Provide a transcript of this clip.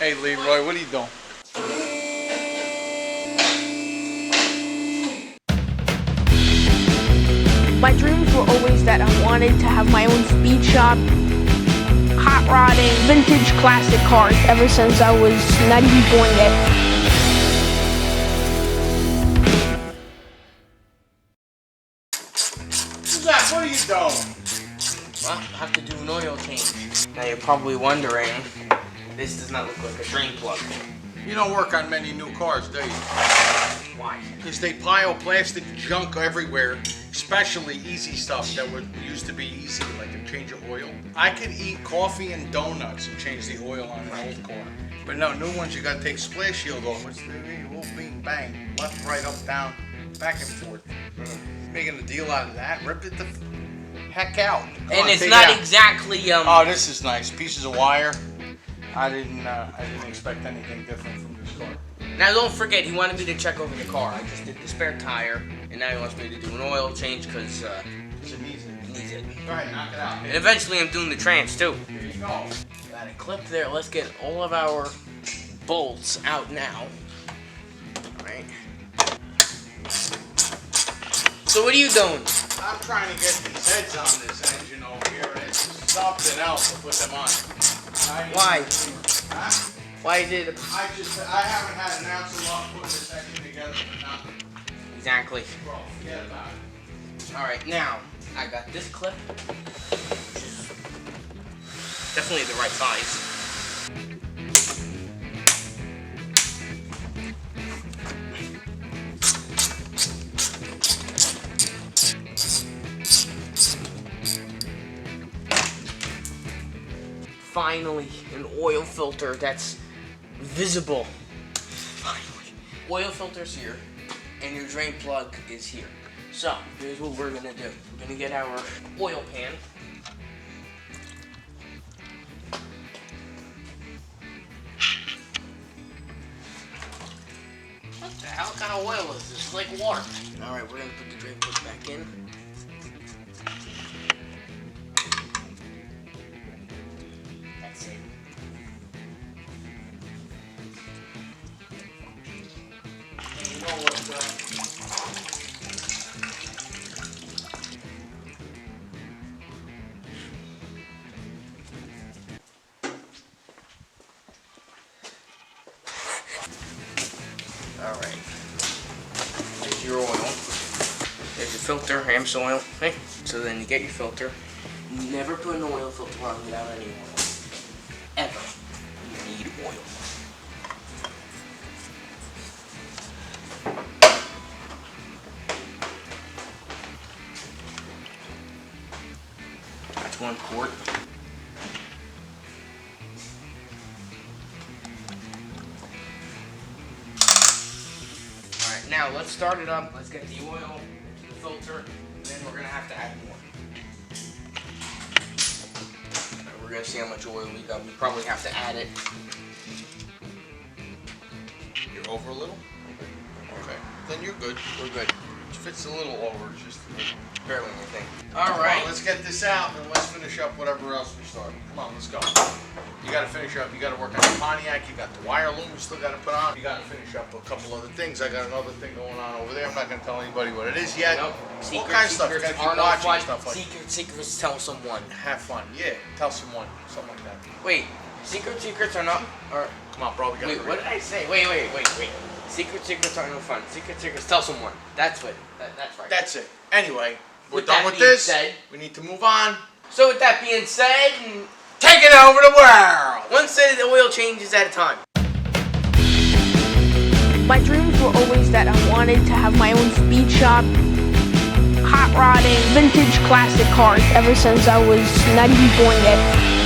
Hey Leroy, what are you doing? My dreams were always that I wanted to have my own speed shop, hot rodding, vintage classic cars ever since I was not even born yet. Zach, what are you doing? Well, I have to do an oil change. Now you're probably wondering, this does not look like a drain plug. You don't work on many new cars, do you? Why? Because they pile plastic junk everywhere, especially easy stuff that used to be easy, like a change of oil. I could eat coffee and donuts and change the oil on an old car. But no, new ones you gotta take splash shield off. What's the whole bing bang, left, right, up, down, back and forth. Making a deal out of that, ripped it the heck out. Come and on, it's take not it out. exactly Oh, this is nice. Pieces of wire. I didn't expect anything different from this car. Now don't forget, he wanted me to check over the car. I just did the spare tire, and now he wants me to do an oil change because It needs it. he needs it. Go ahead, knock it out. And eventually I'm doing the trans too. Here you go. Got it clipped there. Let's get all of our bolts out now. Alright. So what are you doing? I'm trying to get these heads on this engine over here, and it's something else to put them on. Why? Huh? Why did it? I haven't had an ounce of luck putting this engine together for nothing. Exactly. Bro, forget about it. Alright, now, I got this clip, which is definitely the right size. Finally, an oil filter that's visible. Finally. Oil filter's here, and your drain plug is here. So, here's what we're gonna do. We're gonna get our oil pan. What the hell kind of oil is this? It's like water. Alright, we're gonna put the drain plug back in. That's it. And you know what, Alright. There's your oil. There's your filter, Amps oil. Okay. So then you get your filter. Never put an oil filter on without any oil. Ever. You need oil. That's one quart. Alright, now let's start it up. Let's get the oil into the filter, and then we're going to have to add more. Alright, we're going to see how much oil we got. We probably have to add it. You're over a little? Okay. Then you're good. We're good. It fits a little over, just a little. Barely anything. Come Alright. on, let's get this out and let's finish up whatever else we started. Come on, let's go. You gotta finish up, you gotta work on the Pontiac, you got the wire loom you still gotta put on. You gotta finish up a couple other things. I got another thing going on over there. I'm not gonna tell anybody what it is yet. Nope. All kinds of stuff. You gotta keep watching stuff like Secrets tell someone. have fun. Yeah, tell someone. Something like that. Wait, secrets are not. Or Come on, bro, we gotta wait, what did I say? Wait. Secrets are no fun. Secrets tell someone. That's what. That's right. That's it. Anyway, we're With done that with being this. said- We need to move on. So with that being said, Taking over the world! one set of the oil changes at a time. My dreams were always that I wanted to have my own speed shop, hot rodding, vintage classic cars ever since I was not even born yet.